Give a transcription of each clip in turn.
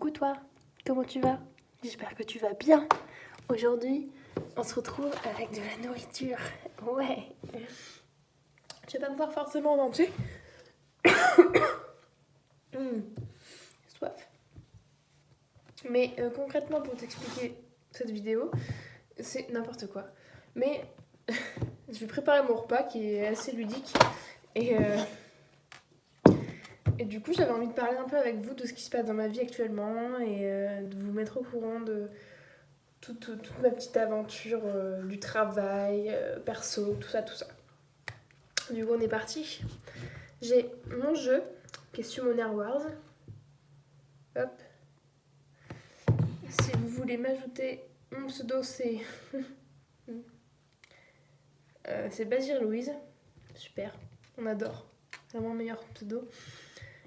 Coucou toi, comment tu vas? J'espère que tu vas bien. Aujourd'hui, on se retrouve avec de la nourriture. Ouais. Tu vas pas me voir forcément en entier. Soif. Mais concrètement, pour t'expliquer cette vidéo, c'est n'importe quoi. Mais je vais préparer mon repas qui est assez ludique. Et, euh, et du coup, j'avais envie de parler un peu avec vous de ce qui se passe dans ma vie actuellement et de vous mettre au courant de toute ma petite aventure du travail, perso, tout ça, tout ça. Du coup, on est parti. J'ai mon jeu qui est Summoner Wars. Hop. Si vous voulez m'ajouter, mon pseudo c'est. C'est Basir Louise. Super, on adore. Vraiment meilleur pseudo.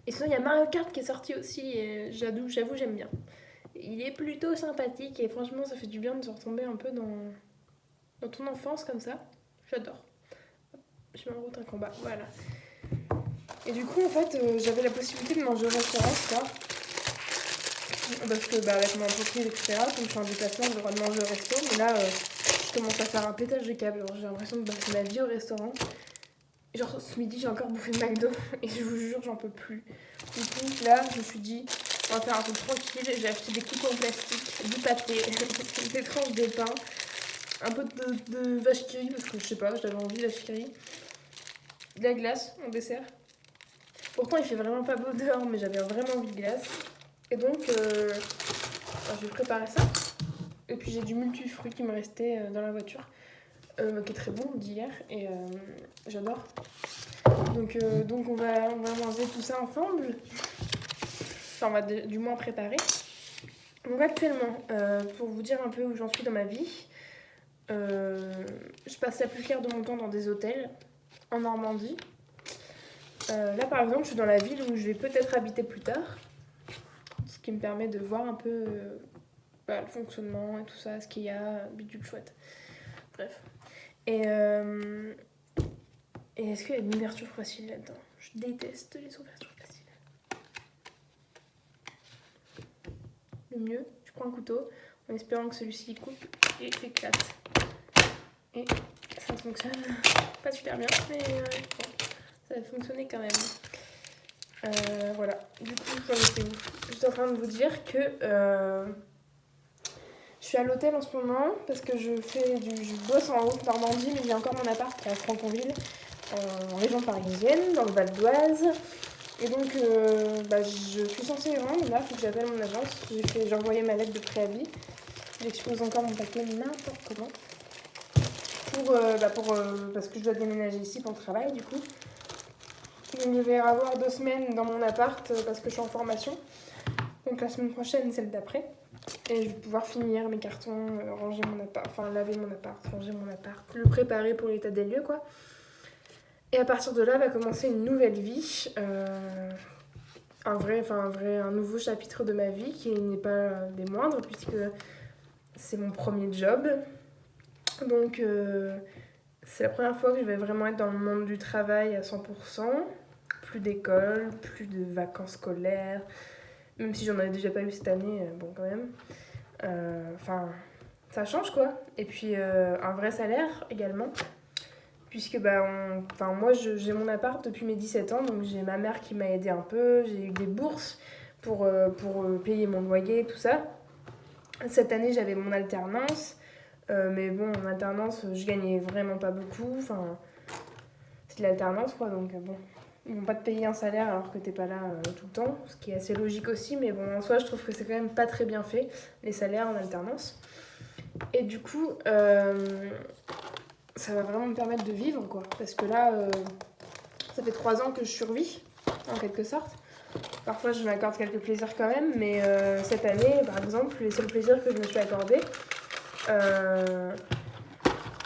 Et sinon, il y a Mario Kart qui est sorti aussi et j'avoue, j'aime bien. Il est plutôt sympathique et franchement, ça fait du bien de se retomber un peu dans ton enfance comme ça. J'adore. Je mets en route un combat, voilà. Et du coup, en fait, j'avais la possibilité de manger au restaurant, ça. Parce que, avec mon entreprise, etc., comme je suis en déplacement, j'ai le droit de manger au resto. Mais là, je commence à faire un pétage de câble. J'ai l'impression de passer ma vie au restaurant. Genre, ce midi, j'ai encore bouffé de McDo. Et je vous jure, j'en peux plus. Du coup, là, je me suis dit, on va faire un truc tranquille. J'ai acheté des coupes en plastique, du pâté, des tranches de pain, un peu de vache qui rit, parce que je sais pas, j'avais envie de vache qui rit. De la glace en dessert. Pourtant, il fait vraiment pas beau dehors, mais j'avais vraiment envie de glace. Et donc, je vais préparer ça. Et puis, j'ai du multifruit qui me restait dans la voiture, qui est très bon d'hier, et j'adore. Donc on va manger tout ça ensemble. Enfin, on va du moins préparer. Donc, actuellement, pour vous dire un peu où j'en suis dans ma vie, je passe la plus claire de mon temps dans des hôtels en Normandie. Là, par exemple, je suis dans la ville où je vais peut-être habiter plus tard. Ce qui me permet de voir un peu le fonctionnement et tout ça, ce qu'il y a, bidule chouette. Bref. Et est-ce qu'il y a une ouverture facile là-dedans? Je déteste les ouvertures faciles. Le mieux, je prends un couteau en espérant que celui-ci coupe et éclate. Et ça fonctionne pas super bien, mais bon, ça a fonctionné quand même. Voilà, du coup, j'en étais où? J'étais en train de vous dire que je suis à l'hôtel en ce moment parce que je bosse en Haute-Normandie, mais j'ai encore mon appart à Franconville, en région parisienne, dans le Val d'Oise. Et donc, je suis censée rendre, là, il faut que j'appelle mon agence. J'ai envoyé ma lettre de préavis. J'expose encore mon papier n'importe comment. Parce que je dois déménager ici pour le travail, du coup. Donc, je vais avoir 2 semaines dans mon appart parce que je suis en formation. Donc, la semaine prochaine, celle d'après. Et je vais pouvoir finir mes cartons, ranger mon appart, enfin laver mon appart, ranger mon appart, le préparer pour l'état des lieux, quoi. Et à partir de là va commencer une nouvelle vie, un nouveau chapitre de ma vie qui n'est pas des moindres puisque c'est mon premier job. Donc c'est la première fois que je vais vraiment être dans le monde du travail à 100%. Plus d'école, plus de vacances scolaires, même si j'en avais déjà pas eu cette année, bon quand même. Ça change quoi. Et puis un vrai salaire également. Puisque moi j'ai mon appart depuis mes 17 ans, donc j'ai ma mère qui m'a aidé un peu, j'ai eu des bourses pour payer mon loyer, tout ça. Cette année j'avais mon alternance, mais bon en alternance je gagnais vraiment pas beaucoup, enfin c'est de l'alternance quoi, donc bon. Ils vont pas te payer un salaire alors que t'es pas là tout le temps, ce qui est assez logique aussi, mais bon en soi je trouve que c'est quand même pas très bien fait, les salaires en alternance. Et du coup, ça va vraiment me permettre de vivre quoi, parce que là, ça fait 3 ans que je survis, en quelque sorte. Parfois je m'accorde quelques plaisirs quand même, mais cette année par exemple, les seuls plaisirs que je me suis accordés,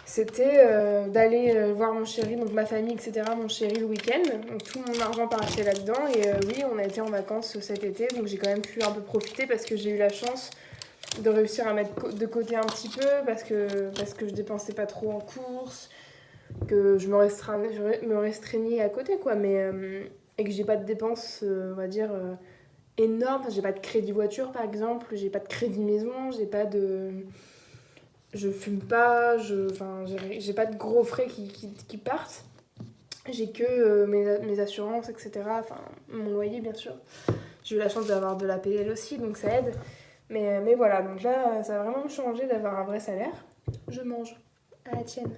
c'était d'aller voir mon chéri, donc ma famille, etc., mon chéri le week-end. Donc tout mon argent partait là-dedans. Et oui, on a été en vacances cet été, donc j'ai quand même pu un peu profiter parce que j'ai eu la chance de réussir à mettre de côté un petit peu parce que je dépensais pas trop en courses, que je me restreignais à côté, quoi. Mais, et que j'ai pas de dépenses, on va dire, énorme. Enfin, j'ai pas de crédit voiture par exemple, j'ai pas de crédit maison, j'ai pas de. Je fume pas, enfin, j'ai pas de gros frais qui partent. J'ai que mes assurances, etc. Enfin, mon loyer bien sûr. J'ai eu la chance d'avoir de la PL aussi, donc ça aide. Mais voilà, donc là, ça a vraiment changé d'avoir un vrai salaire. Je mange à la tienne.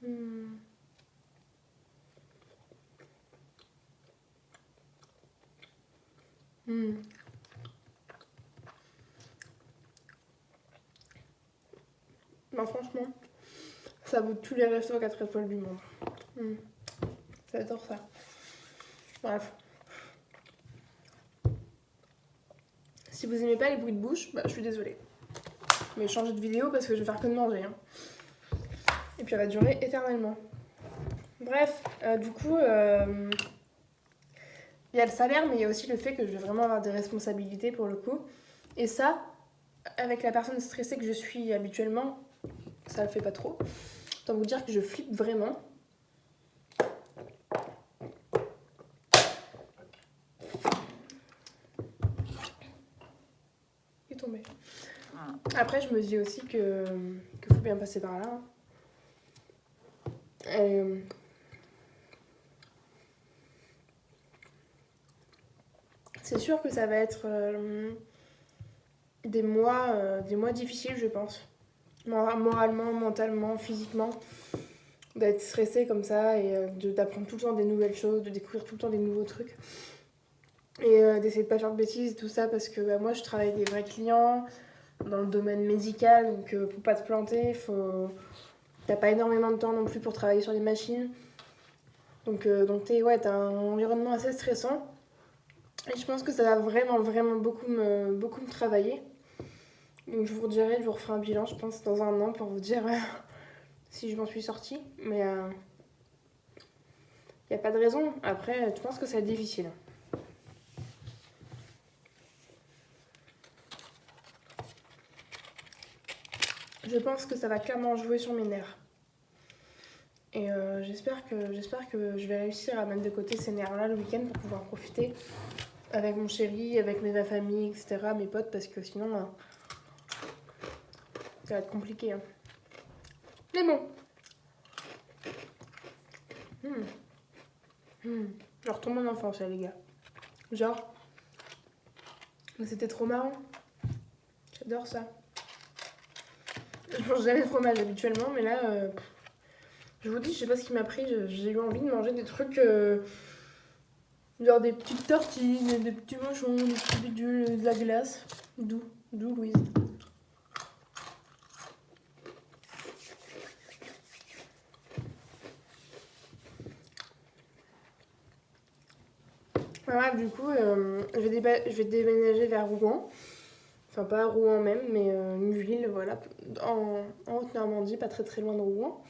Hmm. Hmm. Non, franchement, ça vaut tous les restos 4 étoiles du monde. Hmm. J'adore ça. Bref. Si vous aimez pas les bruits de bouche, bah, je suis désolée. Mais changer de vidéo parce que je vais faire que de manger. Hein. Et puis elle va durer éternellement. Bref, du coup, il y a le salaire, mais il y a aussi le fait que je vais vraiment avoir des responsabilités pour le coup. Et ça, avec la personne stressée que je suis habituellement, ça le fait pas trop. Autant vous dire que je flippe vraiment. Il est tombé. Après, je me dis aussi que faut bien passer par là. Et, c'est sûr que ça va être des mois difficiles, je pense. Moralement, mentalement, physiquement. D'être stressée comme ça et d'apprendre tout le temps des nouvelles choses, de découvrir tout le temps des nouveaux trucs. Et d'essayer de pas faire de bêtises, tout ça, parce que bah, moi, je travaille avec des vrais clients dans le domaine médical, donc pour pas te planter, t'as pas énormément de temps non plus pour travailler sur les machines. Donc t'as un environnement assez stressant. Et je pense que ça va vraiment, vraiment beaucoup me travailler. Donc je vous redirai, je vous referai un bilan, je pense, dans un an pour vous dire si je m'en suis sortie. Mais y a pas de raison. Après, je pense que ça va être difficile. Je pense que ça va clairement jouer sur mes nerfs. Et j'espère que je vais réussir à mettre de côté ces nerfs-là le week-end pour pouvoir profiter avec mon chéri, avec ma famille, etc., mes potes, parce que sinon, ça va être compliqué. Hein. Mais bon. Je retourne en enfance, là, les gars. Genre, c'était trop marrant. J'adore ça. Je mange jamais de fromage habituellement, mais là, je vous dis, je sais pas ce qui m'a pris. J'ai eu envie de manger des trucs, genre des petites tortilles, des petits mouchons, des petits bidules, de la glace. D'où Louise. Voilà, du coup, je vais déménager vers Rouen. Enfin, pas Rouen même, mais une ville, voilà, en Haute-Normandie, pas très très loin de Rouen.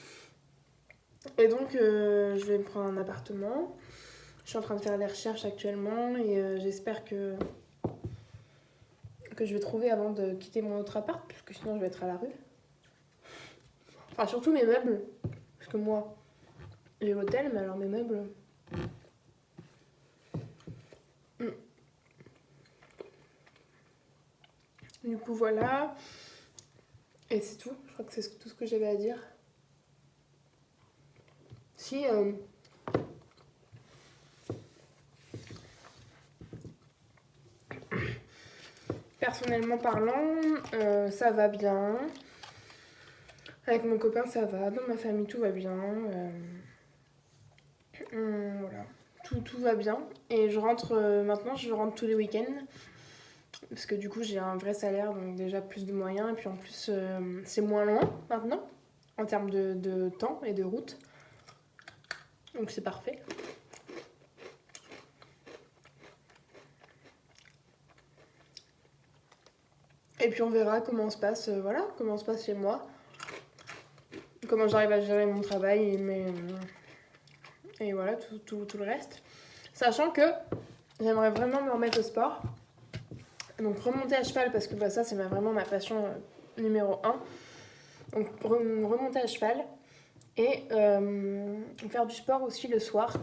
Et donc, je vais me prendre un appartement. Je suis en train de faire des recherches actuellement et j'espère que je vais trouver avant de quitter mon autre appart, parce que sinon je vais être à la rue. Enfin, surtout mes meubles, parce que moi, j'ai l'hôtel, mais alors mes meubles... Du coup, voilà. Et c'est tout. Je crois que c'est tout ce que j'avais à dire. Si... personnellement parlant, ça va bien. Avec mon copain, ça va. Dans ma famille, tout va bien. Voilà. Tout va bien. Et je rentre maintenant, je rentre tous les week-ends. Parce que du coup, j'ai un vrai salaire, donc déjà plus de moyens. Et puis en plus, c'est moins loin maintenant, en termes de temps et de route. Donc c'est parfait. Et puis on verra comment se passe, voilà, comment se passe chez moi. Comment j'arrive à gérer mon travail et voilà, tout le reste. Sachant que j'aimerais vraiment me remettre au sport. Donc remonter à cheval, parce que bah, ça c'est vraiment ma passion numéro 1. Donc remonter à cheval et faire du sport aussi le soir.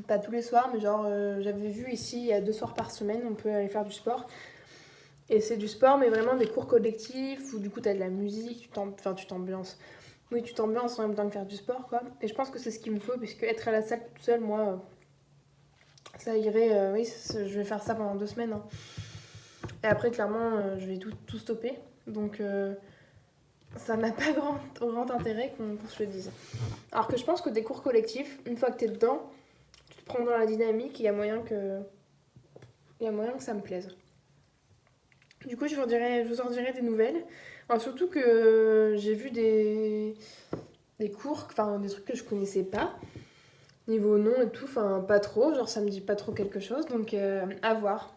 Pas tous les soirs, mais genre, j'avais vu ici, il y a 2 soirs par semaine, on peut aller faire du sport. Et c'est du sport, mais vraiment des cours collectifs où du coup t'as de la musique, enfin tu t'ambiances. Oui, tu t'ambiances en même temps que faire du sport, quoi. Et je pense que c'est ce qu'il me faut, puisque être à la salle toute seule, moi, ça irait. Oui, je vais faire ça pendant 2 semaines, hein. Et après, clairement, je vais tout stopper. Donc, ça n'a pas grand intérêt qu'on se le dise. Alors que je pense que des cours collectifs, une fois que t'es dedans, tu te prends dans la dynamique, il y a moyen que ça me plaise. Du coup, je vous en dirai des nouvelles. Alors, surtout que j'ai vu des cours, enfin des trucs que je connaissais pas. Niveau nom et tout, enfin pas trop, genre ça me dit pas trop quelque chose. Donc à voir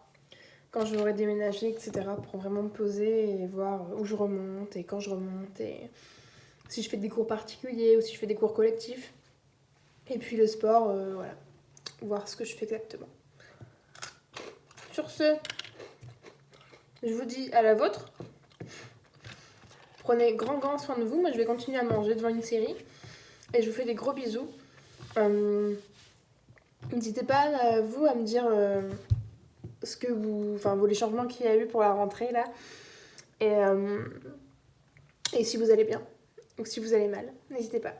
quand j'aurai déménagé, etc. pour vraiment me poser et voir où je remonte et quand je remonte et si je fais des cours particuliers ou si je fais des cours collectifs. Et puis le sport, voilà, voir ce que je fais exactement. Sur ce, je vous dis à la vôtre. Prenez grand soin de vous. Moi, je vais continuer à manger devant une série. Et je vous fais des gros bisous. Euh, N'hésitez pas, vous, à me dire les changements qu'il y a eu pour la rentrée, là. Et, et si vous allez bien. Ou si vous allez mal. N'hésitez pas.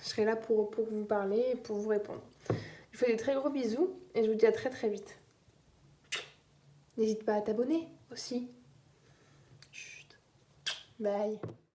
Je serai là pour vous parler et pour vous répondre. Je vous fais des très gros bisous. Et je vous dis à très très vite. N'hésite pas à t'abonner aussi. Chut. Bye.